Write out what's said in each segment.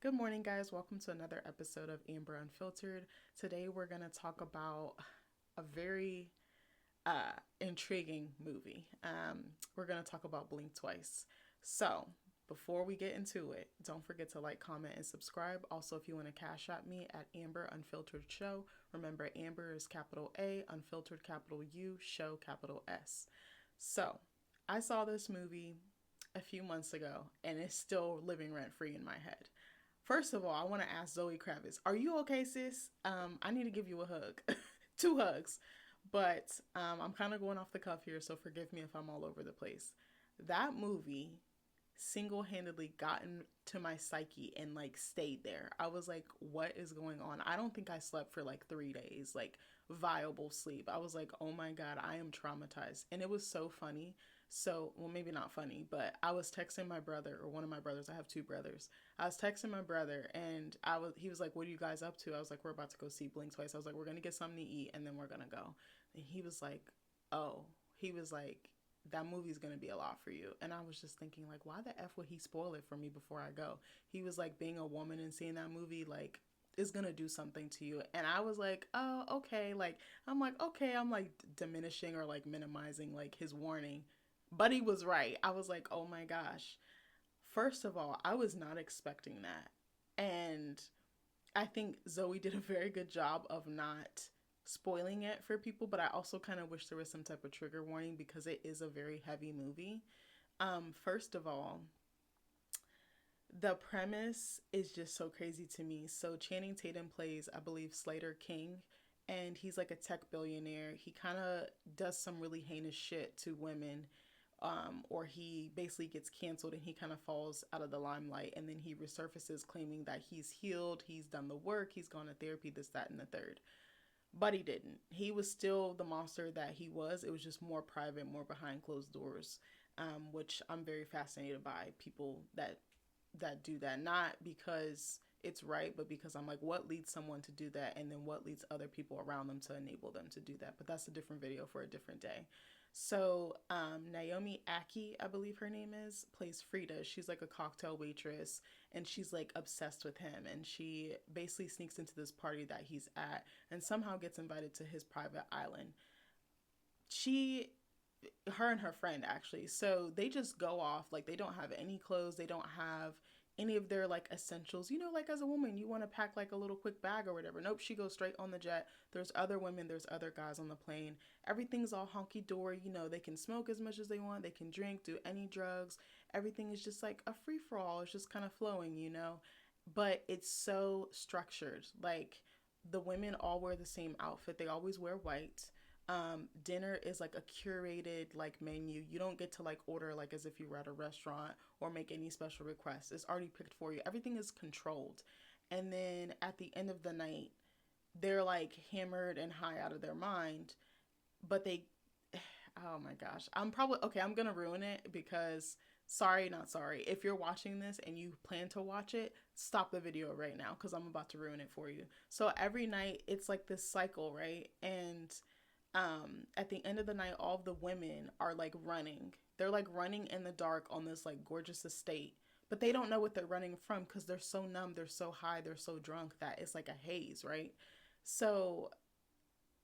Good morning, guys. Welcome to another episode of Amber Unfiltered. Today, we're going to talk about a very intriguing movie. We're going to talk about Blink Twice. So, before we get into it, don't forget to like, comment, and subscribe. Also, if you want to cash at me at Amber Unfiltered Show, remember Amber is capital A, Unfiltered capital U, Show capital S. So, I saw this movie a few months ago and it's still living rent free in my head. First of all, I want to ask Zoe Kravitz, are you okay, sis? I need to give you a hug. Two hugs. But I'm kind of going off the cuff here, so forgive me if I'm all over the place. That movie single handedly got into my psyche and like stayed there. I was like, what is going on? I don't think I slept for like 3 days, like viable sleep. I was like, oh my God, I am traumatized. And it was so funny. So, well, maybe not funny, but I was texting my brother or one of my brothers. I have two brothers. I was texting my brother and he was like, what are you guys up to? I was like, we're about to go see Blink Twice. I was like, we're going to get something to eat and then we're going to go. And he was like, oh, he was like, that movie's gonna be a lot for you. And I was just thinking, like, why the F would he spoil it for me before I go? He was like, being a woman and seeing that movie, like, is gonna do something to you. And I was like, oh, okay. Okay, I'm like diminishing or like minimizing like his warning. But he was right. I was like, oh my gosh. First of all, I was not expecting that. And I think Zoe did a very good job of not spoiling it for people, but I also kind of wish there was some type of trigger warning because it is a very heavy movie. First of all, the premise is just so crazy to me. So Channing Tatum plays, I believe, Slater King, and he's like a tech billionaire. He kind of does some really heinous shit to women, or he basically gets canceled and he kind of falls out of the limelight, and then he resurfaces claiming that he's healed, he's done the work, he's gone to therapy, this, that, and the third. But he didn't. He was still the monster that he was. It was just more private, more behind closed doors, which I'm very fascinated by people that do that. Not because it's right, but because I'm like, what leads someone to do that, and then what leads other people around them to enable them to do that. But that's a different video for a different day. So Naomi Aki, I believe her name is, plays Frida. She's like a cocktail waitress, and she's like obsessed with him. And she basically sneaks into this party that he's at, and somehow gets invited to his private island. She her and her friend actually. So they just go off like they don't have any clothes, they don't have any of their like essentials. You know, like as a woman, you want to pack like a little quick bag or whatever. Nope, she goes straight on the jet. There's other women, there's other guys on the plane. Everything's all honky dory. You know, they can smoke as much as they want, they can drink, do any drugs. Everything is just like a free for all. It's just kind of flowing, you know. But it's so structured. Like the women all wear the same outfit. They always wear white. Dinner is like a curated like menu. You don't get to like order like as if you were at a restaurant or make any special requests. It's already picked for you. Everything is controlled. And then at the end of the night, they're like hammered and high out of their mind, but they oh my gosh. I'm probably okay, I'm going to ruin it because sorry, not sorry. If you're watching this and you plan to watch it, stop the video right now cuz I'm about to ruin it for you. So every night it's like this cycle, right? And at the end of the night, all of the women are like running. They're like running in the dark on this like gorgeous estate, but they don't know what they're running from because they're so numb, they're so high, they're so drunk that it's like a haze, right? So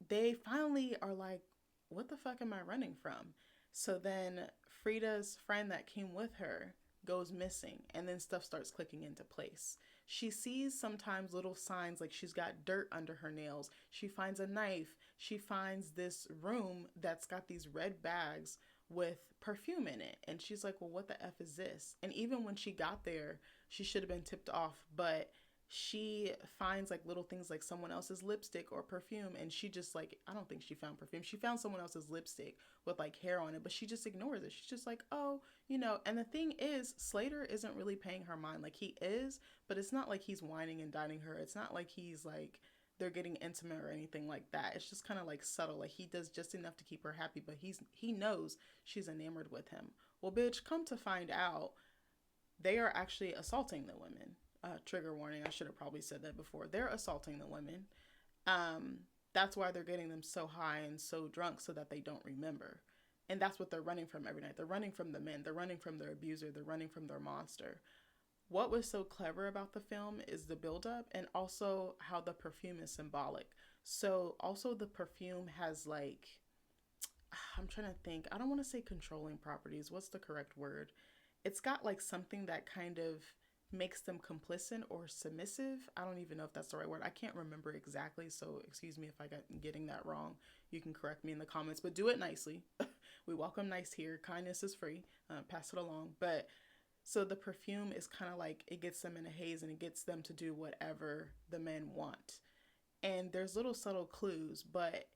they finally are like, what the fuck am I running from? So then Frida's friend that came with her goes missing, and then stuff starts clicking into place. She sees sometimes little signs like she's got dirt under her nails. She finds a knife. She finds this room that's got these red bags with perfume in it. And she's like, well, what the F is this? And even when she got there, she should have been tipped off, but she finds like little things like someone else's lipstick or perfume, and she just like, I don't think she found perfume, she found someone else's lipstick with like hair on it, but she just ignores it. She's just like, oh, you know. And the thing is, Slater isn't really paying her mind. Like he is, but it's not like he's whining and dining her. It's not like he's like they're getting intimate or anything like that. It's just kind of like subtle. Like he does just enough to keep her happy, but he knows she's enamored with him. Well, bitch, come to find out, they are actually assaulting the women. Trigger warning, I should have probably said that before. They're assaulting the women. That's why they're getting them so high and so drunk so that they don't remember. And that's what they're running from every night. They're running from the men. They're running from their abuser. They're running from their monster. what was so clever about the film is the buildup and also how the perfume is symbolic. So also the perfume has like, I'm trying to think. I don't want to say controlling properties. What's the correct word? It's got like something that kind of makes them complicit or submissive. I don't even know if that's the right word. I can't remember exactly. So excuse me if I got getting that wrong. You can correct me in the comments, but do it nicely. We welcome nice here. Kindness is free. Pass it along. But so the perfume is kind of like it gets them in a haze and it gets them to do whatever the men want. And there's little subtle clues, but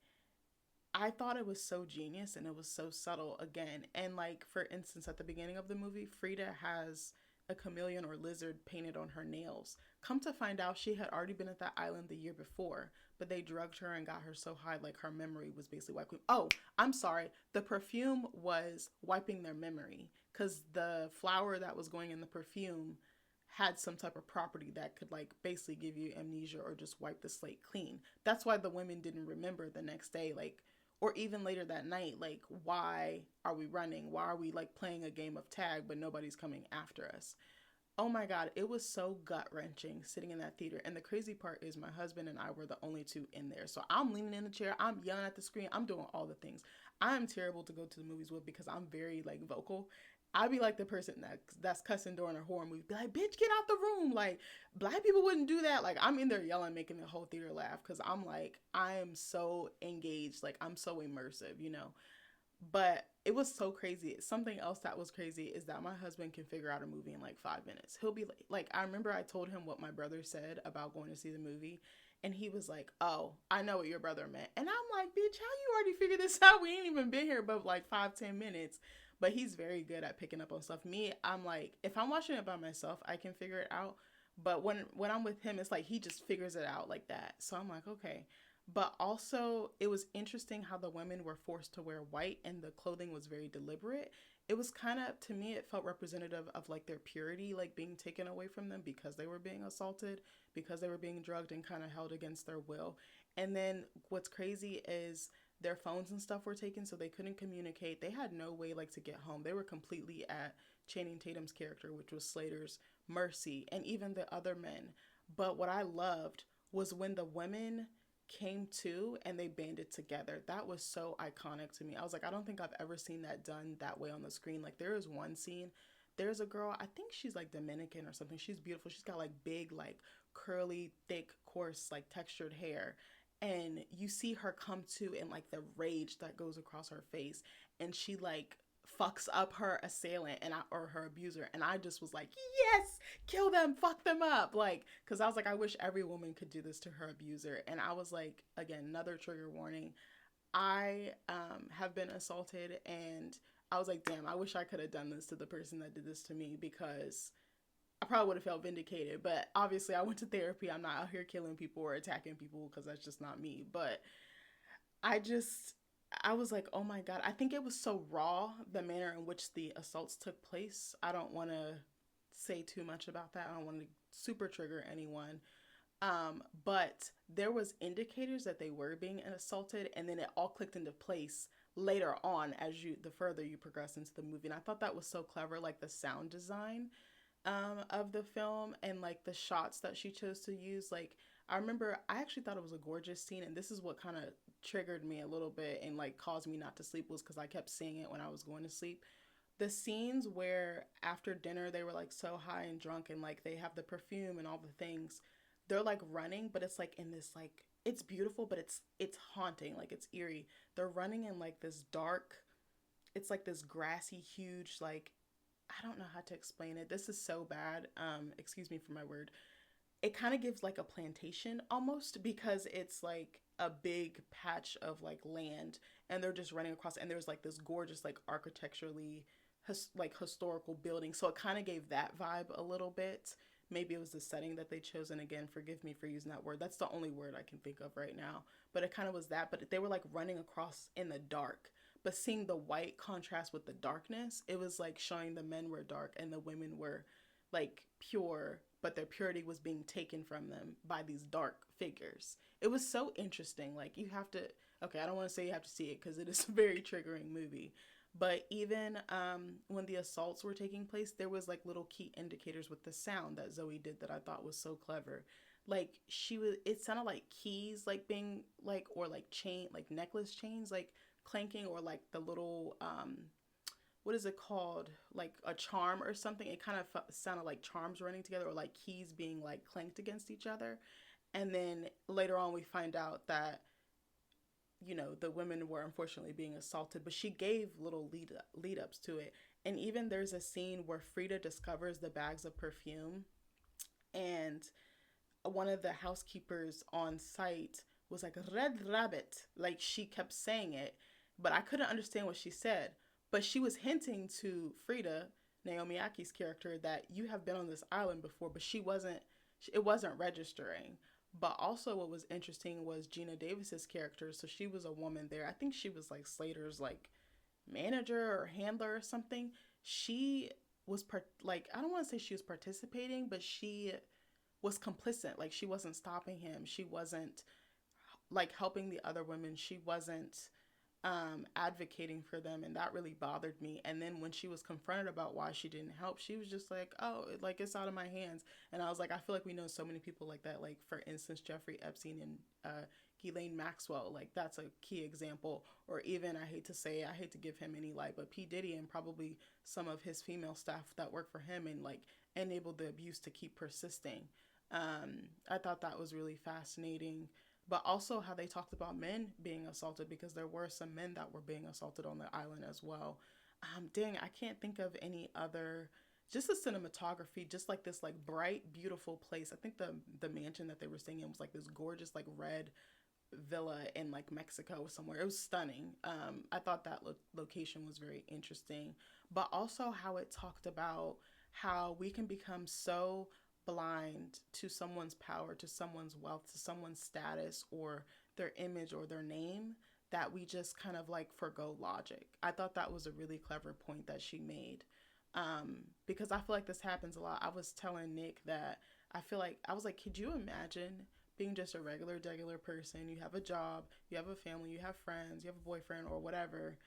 I thought it was so genius and it was so subtle again. And like for instance, at the beginning of the movie, Frida has a chameleon or lizard painted on her nails. Come to find out, she had already been at that island the year before, but they drugged her and got her so high, like her memory was basically wiping. Oh, I'm sorry. The perfume was wiping their memory because the flower that was going in the perfume had some type of property that could like basically give you amnesia or just wipe the slate clean. That's why the women didn't remember the next day, like, or even later that night, like, why are we running? Why are we like playing a game of tag but nobody's coming after us? Oh my God, it was so gut wrenching sitting in that theater. And the crazy part is my husband and I were the only two in there. So I'm leaning in the chair, I'm yelling at the screen, I'm doing all the things. I'm terrible to go to the movies with because I'm very like vocal. I'd be like the person that's cussing during a horror movie. Be like, bitch, get out the room. Like, black people wouldn't do that. Like, I'm in there yelling, making the whole theater laugh because I'm like, I am so engaged. Like, I'm so immersive, you know? But it was so crazy. Something else that was crazy is that my husband can figure out a movie in like 5 minutes. He'll be like, I remember I told him what my brother said about going to see the movie. And he was like, oh, I know what your brother meant. And I'm like, bitch, how you already figured this out? We ain't even been here but like 5-10 minutes. But he's very good at picking up on stuff. Me, I'm like, if I'm watching it by myself, I can figure it out. But when I'm with him, it's like he just figures it out like that. So I'm like, okay. But also, it was interesting how the women were forced to wear white and the clothing was very deliberate. It was kind of, to me, it felt representative of like their purity, like being taken away from them because they were being assaulted, because they were being drugged and kind of held against their will. And then what's crazy is their phones and stuff were taken, so they couldn't communicate. They had no way like to get home. They were completely at Channing Tatum's character, which was Slater's mercy, and even the other men. But what I loved was when the women came to and they banded together. That was so iconic to me. I was like, I don't think I've ever seen that done that way on the screen. Like there is one scene, there's a girl, I think she's like Dominican or something. She's beautiful. She's got like big, like curly, thick, coarse, like textured hair. And you see her come to and like the rage that goes across her face. And she like fucks up her assailant or her abuser, and I just was like, yes, kill them, fuck them up, like, because I was like, I wish every woman could do this to her abuser. And I was like, again, another trigger warning. I have been assaulted, and I was like, damn, I wish I could have done this to the person that did this to me, because I probably would have felt vindicated. But obviously I went to therapy. I'm not out here killing people or attacking people because that's just not me. But I just, I was like, oh my God. I think it was so raw, the manner in which the assaults took place. I don't want to say too much about that. I don't want to super trigger anyone. But there was indicators that they were being assaulted, and then it all clicked into place later on as the further you progress into the movie. And I thought that was so clever, like the sound design of the film and like the shots that she chose to use. Like I remember I actually thought it was a gorgeous scene, and this is what kind of triggered me a little bit and like caused me not to sleep, was because I kept seeing it when I was going to sleep. The scenes where after dinner they were like so high and drunk and like they have the perfume and all the things, they're like running, but it's like in this like, it's beautiful, but it's haunting, like it's eerie. They're running in like this dark, it's like this grassy huge, like, I don't know how to explain it. This is so bad. Excuse me for my word. It kind of gives like a plantation almost, because it's like a big patch of like land and they're just running across, and there's like this gorgeous like architecturally like historical building. So it kind of gave that vibe a little bit. Maybe it was the setting that they chose, and again, forgive me for using that word. That's the only word I can think of right now. But it kind of was that, but they were like running across in the dark. But seeing the white contrast with the darkness, it was like showing the men were dark and the women were like pure, but their purity was being taken from them by these dark figures. It was so interesting. Like you have to, okay, I don't want to say you have to see it because it is a very triggering movie, But even when the assaults were taking place, there was like little key indicators with the sound that Zoe did that I thought was so clever. Like she was, it sounded like keys like being like, or like chain, like necklace chains, like clanking, or like the little what is it called, like a charm or something. It kind of sounded like charms running together, or like keys being like clanked against each other. And then later on we find out that, you know, the women were unfortunately being assaulted, but she gave little lead ups to it. And even there's a scene where Frida discovers the bags of perfume, and one of the housekeepers on site was like red rabbit, like she kept saying it, but I couldn't understand what she said. But she was hinting to Frida, Naomi Aki's character, that you have been on this island before, but she wasn't, it wasn't registering. But also what was interesting was Gina Davis's character. So she was a woman there. I think she was like Slater's like manager or handler or something. She was like, I don't want to say she was participating, but she was complicit. Like she wasn't stopping him. She wasn't like helping the other women. She wasn't advocating for them, and that really bothered me. And then when she was confronted about why she didn't help, she was just like, "Oh, like it's out of my hands." And I was like, I feel like we know so many people like that. Like for instance, Jeffrey Epstein and Ghislaine Maxwell. Like that's a key example. Or even, I hate to say it, I hate to give him any light, but P Diddy and probably some of his female staff that work for him, and like enabled the abuse to keep persisting. I thought that was really fascinating, but also how they talked about men being assaulted, because there were some men that were being assaulted on the island as well. Dang, I can't think of any other. Just the cinematography, just like this, like bright, beautiful place. I think the mansion that they were staying in was like this gorgeous, like red villa in like Mexico somewhere. It was stunning. I thought that location was very interesting, but also how it talked about how we can become so blind to someone's power, to someone's wealth, to someone's status or their image or their name, that we just kind of like forgo logic. I thought that was a really clever point that she made. Because I feel like this happens a lot. I was telling Nick that I feel like, I was like, could you imagine being just a regular person? You have a job, you have a family, you have friends, you have a boyfriend or whatever,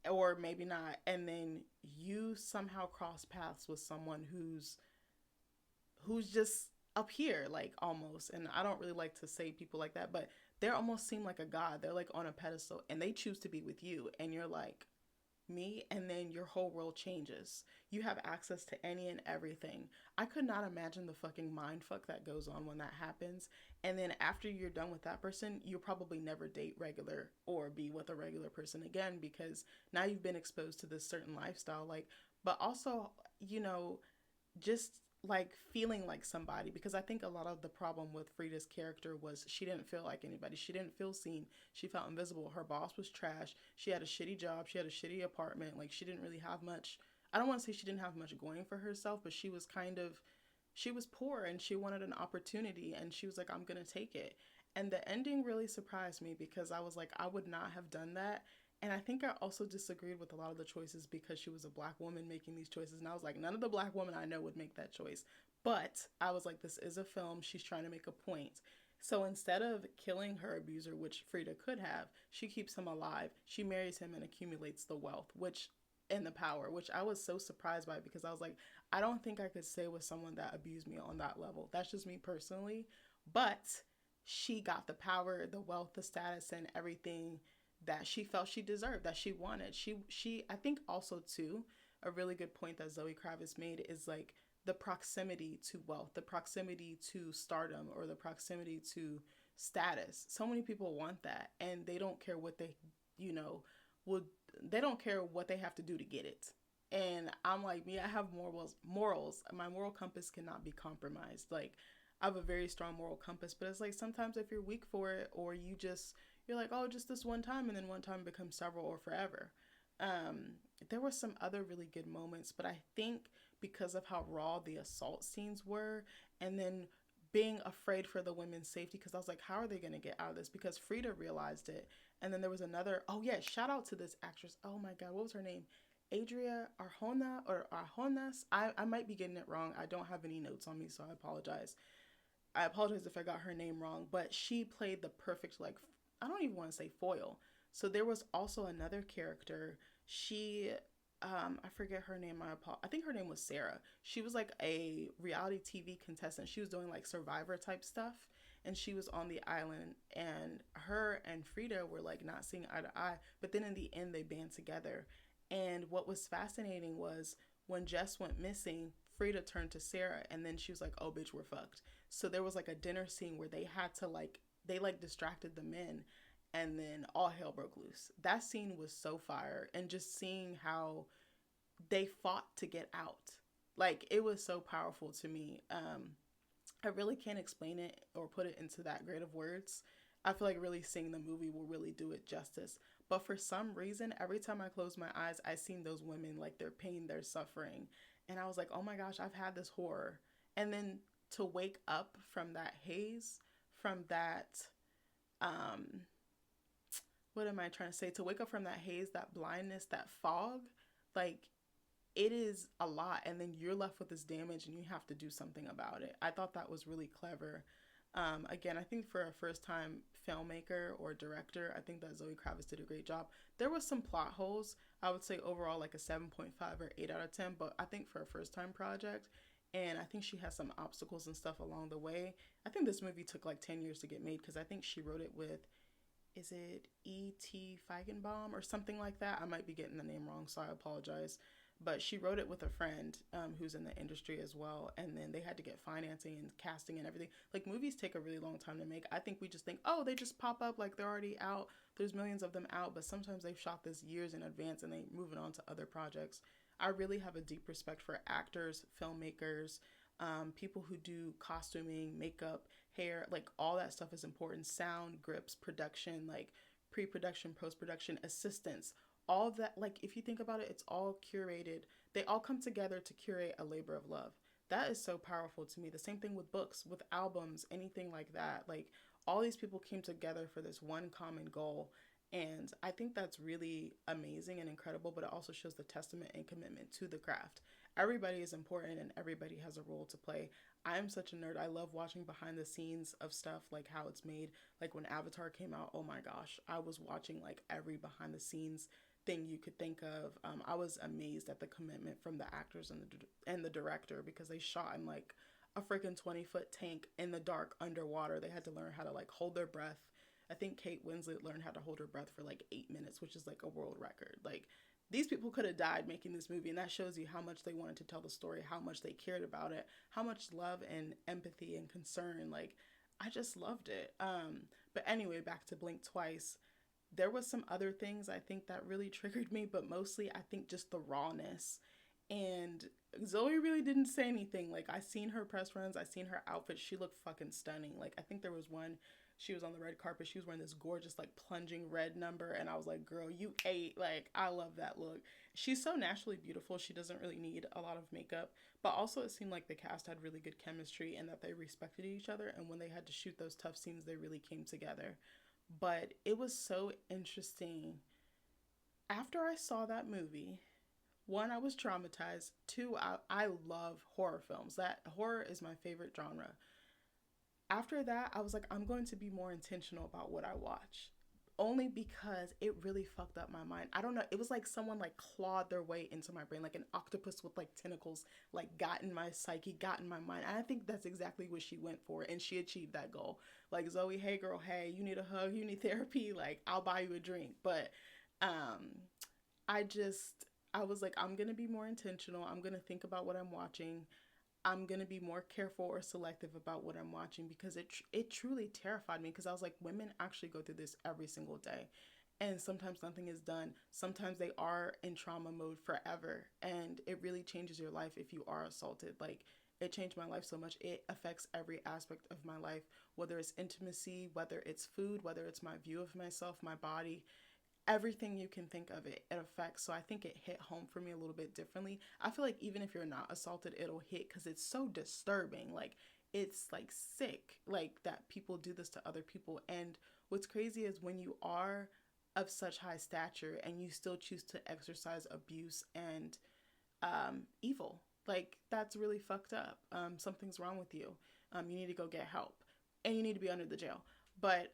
or maybe not, and then you somehow cross paths with someone who's just up here, like almost. And I don't really like to say people like that, but they almost seem like a god. They're like on a pedestal, and they choose to be with you, and you're like, me, and then your whole world changes. You have access to any and everything. I could not imagine the fucking mind fuck that goes on when that happens. And then after you're done with that person, you'll probably never date regular or be with a regular person again, because now you've been exposed to this certain lifestyle. Like, but also, you know, just like feeling like somebody, because I think a lot of the problem with Frida's character was she didn't feel like anybody. She didn't feel seen. She felt invisible. Her boss was trash. She had a shitty job. She had a shitty apartment. Like she didn't really have much. I don't want to say she didn't have much going for herself, but she was kind of, she was poor and she wanted an opportunity, and she was like, I'm going to take it. And the ending really surprised me, because I was like, I would not have done that. And I think I also disagreed with a lot of the choices, because she was a black woman making these choices. And I was like, none of the black women I know would make that choice. But I was like, this is a film. She's trying to make a point. So instead of killing her abuser, which Frida could have, she keeps him alive. She marries him and accumulates the wealth, which, and the power, which I was so surprised by, because I was like, I don't think I could stay with someone that abused me on that level. That's just me personally. But she got the power, the wealth, the status, and everything that she felt she deserved, that she wanted. She I think also too, a really good point that Zoe Kravitz made is like the proximity to wealth, the proximity to stardom, or the proximity to status. So many people want that, and they don't care what they, you know, would, they don't care what they have to do to get it. And I'm like, me, I have morals. My moral compass cannot be compromised. Like I have a very strong moral compass, but it's like sometimes if you're weak for it, or you're like, oh, just this one time, and then one time becomes several or forever. There were some other really good moments, but I think because of how raw the assault scenes were, and then being afraid for the women's safety, because I was like, how are they going to get out of this? Because Frida realized it. And then there was another, oh yeah, shout out to this actress. Oh my God, what was her name? Adria Arjona or Arjonas. I might be getting it wrong. I don't have any notes on me, so I apologize. I apologize if I got her name wrong, but she played the perfect, like, I don't even want to say foil. So there was also another character. She, I forget her name. I think her name was Sarah. She was like a reality TV contestant. She was doing like Survivor type stuff, and she was on the island. And her and Frida were like not seeing eye to eye. But then in the end, they band together. And what was fascinating was when Jess went missing, Frida turned to Sarah, and then she was like, "Oh, bitch, we're fucked." So there was like a dinner scene where they had to like they like distracted the men, and then all hell broke loose. That scene was so fire, and just seeing how they fought to get out, like it was so powerful to me. I really can't explain it or put it into that great of words. I feel like really seeing the movie will really do it justice. But for some reason, every time I close my eyes, I seen those women, like their pain, their suffering. And I was like, oh my gosh, I've had this horror. And then to wake up from that haze, from that, um, what am I trying to say? To wake up from that haze, that blindness, that fog, like it is a lot, and then you're left with this damage and you have to do something about it. I thought that was really clever. Again, I think for a first time filmmaker or director, I think that Zoe Kravitz did a great job. There was some plot holes. I would say overall like a 7.5 or 8 out of 10, but I think for a first time project, and I think she has some obstacles and stuff along the way. I think this movie took like 10 years to get made because I think she wrote it with, is it E.T. Feigenbaum or something like that? I might be getting the name wrong, so I apologize. But she wrote it with a friend who's in the industry as well, and then they had to get financing and casting and everything. Like movies take a really long time to make. I think we just think, oh, they just pop up like they're already out. There's millions of them out, but sometimes they've shot this years in advance and they move it on to other projects. I really have a deep respect for actors, filmmakers, people who do costuming, makeup, hair, like all that stuff is important. Sound, grips, production, like pre-production, post-production, assistance, all of that. Like if you think about it, it's all curated. They all come together to curate a labor of love. That is so powerful to me. The same thing with books, with albums, anything like that. Like all these people came together for this one common goal. And I think that's really amazing and incredible, but it also shows the testament and commitment to the craft. Everybody is important and everybody has a role to play. I'm such a nerd. I love watching behind the scenes of stuff, like how it's made. Like when Avatar came out, oh my gosh, I was watching like every behind the scenes thing you could think of. I was amazed at the commitment from the actors and the director, because they shot in like a freaking 20-foot tank in the dark underwater. They had to learn how to like hold their breath. I think Kate Winslet learned how to hold her breath for like 8 minutes, which is like a world record. Like these people could have died making this movie, and that shows you how much they wanted to tell the story, how much they cared about it, how much love and empathy and concern. Like I just loved it. But anyway, back to Blink Twice. There was some other things I think that really triggered me, but mostly I think just the rawness. And Zoe really didn't say anything. Like I seen her press runs, I seen her outfit. She looked fucking stunning. Like I think there was one, she was on the red carpet. She was wearing this gorgeous like plunging red number, and I was like, "Girl, you ate." Like I love that look. She's so naturally beautiful. She doesn't really need a lot of makeup, but also it seemed like the cast had really good chemistry and that they respected each other. And when they had to shoot those tough scenes, they really came together. But it was so interesting. After I saw that movie, one, I was traumatized. Two, I love horror films. That horror is my favorite genre. After that, I was like, I'm going to be more intentional about what I watch. Only because it really fucked up my mind. I don't know. It was like someone like clawed their way into my brain, like an octopus with like tentacles, like got in my psyche, got in my mind. And I think that's exactly what she went for, and she achieved that goal. Like Zoe, hey girl, hey, you need a hug, you need therapy, like I'll buy you a drink. But um, I just I was like, I'm gonna be more intentional. I'm gonna think about what I'm watching. I'm gonna be more careful or selective about what I'm watching, because it truly terrified me, because I was like, women actually go through this every single day, and sometimes nothing is done. Sometimes they are in trauma mode forever, and it really changes your life if you are assaulted. Like it changed my life so much. It affects every aspect of my life, whether it's intimacy, whether it's food, whether it's my view of myself, my body, everything you can think of, it affects. So I think it hit home for me a little bit differently. I feel like even if you're not assaulted, it'll hit because it's so disturbing. Like it's like sick, like that people do this to other people. And what's crazy is when you are of such high stature and you still choose to exercise abuse and evil, like that's really fucked up. Something's wrong with you. You need to go get help, and you need to be under the jail. But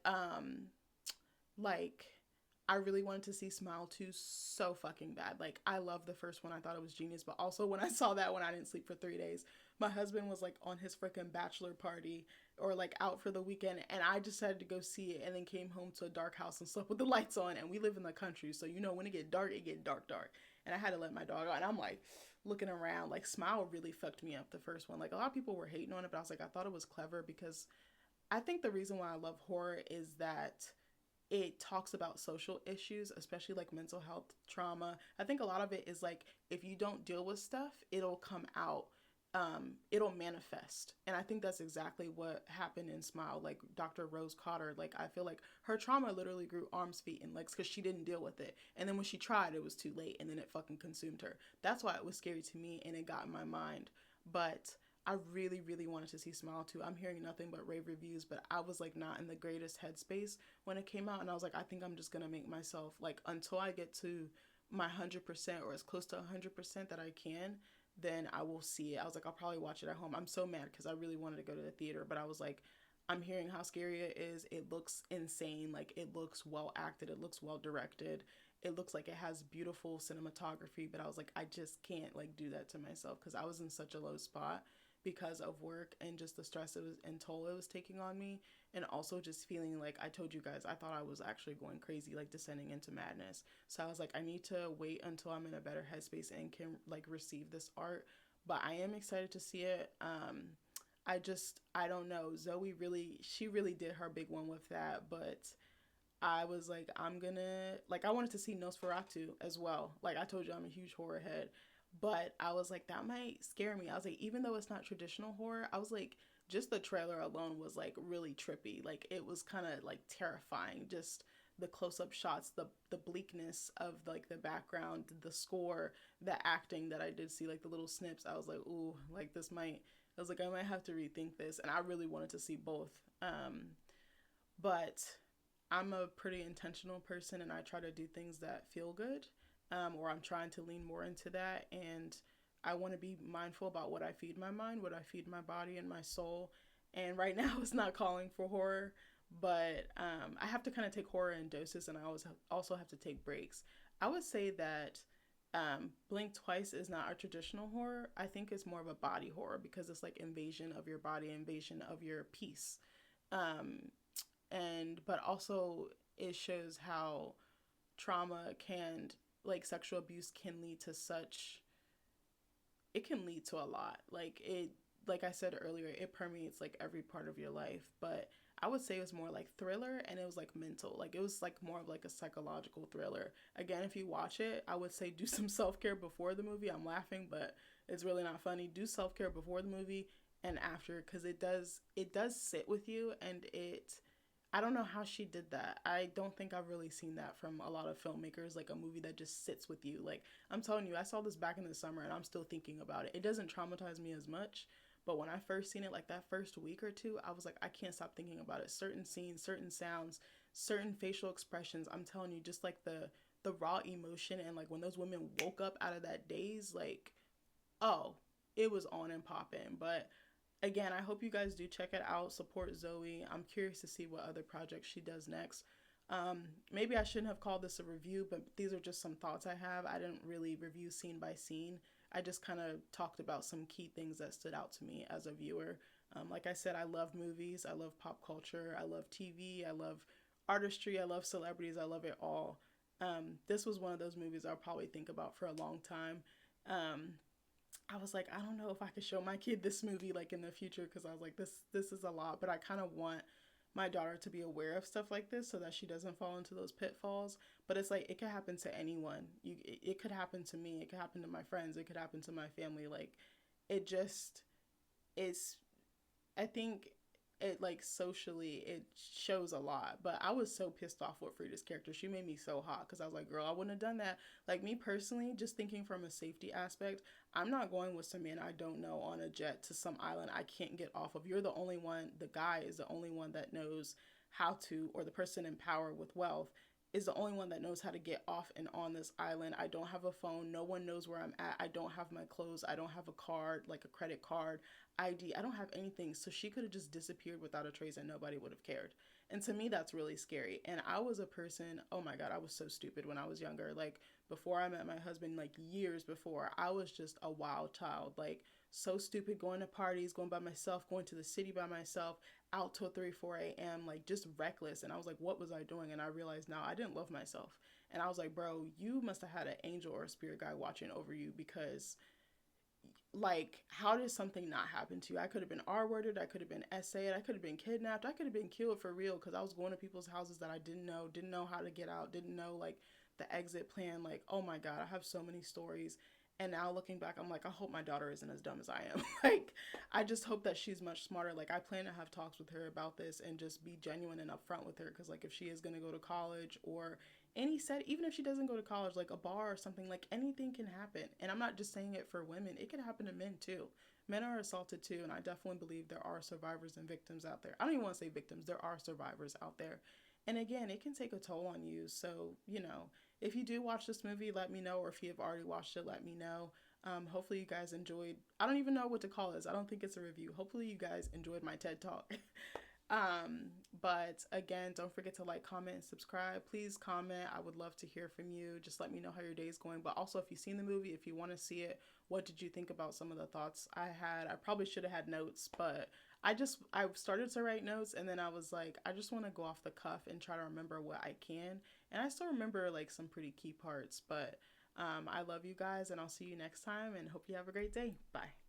like I really wanted to see Smile 2 so fucking bad. Like, I love the first one. I thought it was genius. But also, when I saw that one, I didn't sleep for 3 days. My husband was like on his freaking bachelor party or like out for the weekend. And I decided to go see it and then came home to a dark house and slept with the lights on. And we live in the country. So, you know, when it get dark, dark. And I had to let my dog out. And I'm like looking around. Like, Smile really fucked me up the first one. Like, a lot of people were hating on it. But I was like, I thought it was clever because I think the reason why I love horror is that it talks about social issues, especially like mental health trauma. I think a lot of it is like if you don't deal with stuff, it'll come out. It'll manifest. And I think that's exactly what happened in Smile. Like Dr. Rose Cotter, like I feel like her trauma literally grew arms, feet, and legs because she didn't deal with it. And then when she tried, it was too late and then it fucking consumed her. That's why it was scary to me and it got in my mind. But I really, really wanted to see Smile 2. I'm hearing nothing but rave reviews, but I was like not in the greatest headspace when it came out. And I was like, I think I'm just going to make myself like until I get to my 100% or as close to 100% that I can, then I will see it. I was like, I'll probably watch it at home. I'm so mad because I really wanted to go to the theater, but I was like, I'm hearing how scary it is. It looks insane. Like it looks well acted. It looks well directed. It looks like it has beautiful cinematography, but I was like, I just can't like do that to myself because I was in such a low spot because of work and just the stress it was and toll it was taking on me, and also just feeling like I told you guys I thought I was actually going crazy, like descending into madness. So I was like, I need to wait until I'm in a better headspace and can like receive this art. But I am excited to see it. I don't know. Zoe really, she really did her big one with that, but I was like, I'm gonna like I wanted to see Nosferatu as well. Like I told you, I'm a huge horror head, but I was like, that might scare me. I was like, even though it's not traditional horror, I was like, just the trailer alone was like really trippy. Like it was kind of like terrifying. Just the close up shots, the bleakness of like the background, the score, the acting that I did see, like the little snips. I was like, ooh, like this might. I was like, I might have to rethink this, and I really wanted to see both. But I'm a pretty intentional person and I try to do things that feel good, or I'm trying to lean more into that. And I want to be mindful about what I feed my mind, what I feed my body and my soul. And right now it's not calling for horror, but I have to kind of take horror in doses and I always also have to take breaks. I would say that Blink Twice is not a traditional horror. I think it's more of a body horror because it's like invasion of your body, invasion of your peace. Um, and but also it shows how trauma can like sexual abuse can lead to such it can lead to a lot like I said earlier, it permeates like every part of your life. But I would say it was more like thriller and it was like mental, like it was like more of like a psychological thriller. Again, if you watch it, I would say do some self-care before the movie. I'm laughing, but it's really not funny. Do self-care before the movie and after, because it does sit with you. And it I don't know how she did that. I don't think I've really seen that from a lot of filmmakers, like a movie that just sits with you. Like, I'm telling you, I saw this back in the summer and I'm still thinking about it. It doesn't traumatize me as much, but when I first seen it, like that first week or two, I was like, I can't stop thinking about it. Certain scenes, certain sounds, certain facial expressions. I'm telling you, just like the raw emotion and like when those women woke up out of that daze, like, oh, it was on and popping. But again, I hope you guys do check it out. Support Zoe. I'm curious to see what other projects she does next. Maybe I shouldn't have called this a review, but these are just some thoughts I have. I didn't really review scene by scene. I just kind of talked about some key things that stood out to me as a viewer. Like I said, I love movies. I love pop culture. I love TV. I love artistry. I love celebrities. I love it all. This was one of those movies I'll probably think about for a long time. Um, I was like, I don't know if I could show my kid this movie like in the future because I was like, this is a lot, but I kind of want my daughter to be aware of stuff like this so that she doesn't fall into those pitfalls. But it's like it could happen to anyone. It could happen to me. It could happen to my friends. It could happen to my family. Like it just is. I think it like socially it shows a lot. But I was so pissed off with Frida's character. She made me so hot because I was like, girl, I wouldn't have done that. Like me personally, just thinking from a safety aspect, I'm not going with some man I don't know on a jet to some island I can't get off of. You're the only one, the guy is the only one that knows how to, or the person in power with wealth is the only one that knows how to get off and on this island. I don't have a phone. No one knows where I'm at. I don't have my clothes. I don't have a card, like a credit card. ID. I don't have anything. So she could have just disappeared without a trace and nobody would have cared. And to me, that's really scary. And I was a person, oh my God, I was so stupid when I was younger. Like, before I met my husband, like years before, I was just a wild child. Like, so stupid, going to parties, going by myself, going to the city by myself, out till 3, 4 a.m., like just reckless. And I was like, what was I doing? And I realized now I didn't love myself. And I was like, bro, you must have had an angel or a spirit guide watching over you, because like, how did something not happen to you? I could have been R-worded, I could have been essayed, I could have been kidnapped, I could have been killed for real, because I was going to people's houses that I didn't know how to get out, didn't know like the exit plan. Like, oh my God, I have so many stories. And now looking back, I'm like, I hope my daughter isn't as dumb as I am. Like, I just hope that she's much smarter. Like, I plan to have talks with her about this and just be genuine and upfront with her. Because, like, if she is going to go to college or any set, even if she doesn't go to college, like a bar or something, like anything can happen. And I'm not just saying it for women, it can happen to men too. Men are assaulted too. And I definitely believe there are survivors and victims out there. I don't even want to say victims, there are survivors out there. And again, it can take a toll on you. So, if you do watch this movie, let me know. Or if you have already watched it, let me know. Hopefully you guys enjoyed. I don't even know what to call this. I don't think it's a review. Hopefully you guys enjoyed my TED Talk. But again, don't forget to like, comment, and subscribe. Please comment. I would love to hear from you. Just let me know how your day is going. But also, if you've seen the movie, if you want to see it, what did you think about some of the thoughts I had? I probably should have had notes, but I started to write notes, and then I was like, I just want to go off the cuff and try to remember what I can. And I still remember like some pretty key parts, but I love you guys, and I'll see you next time, and hope you have a great day. Bye.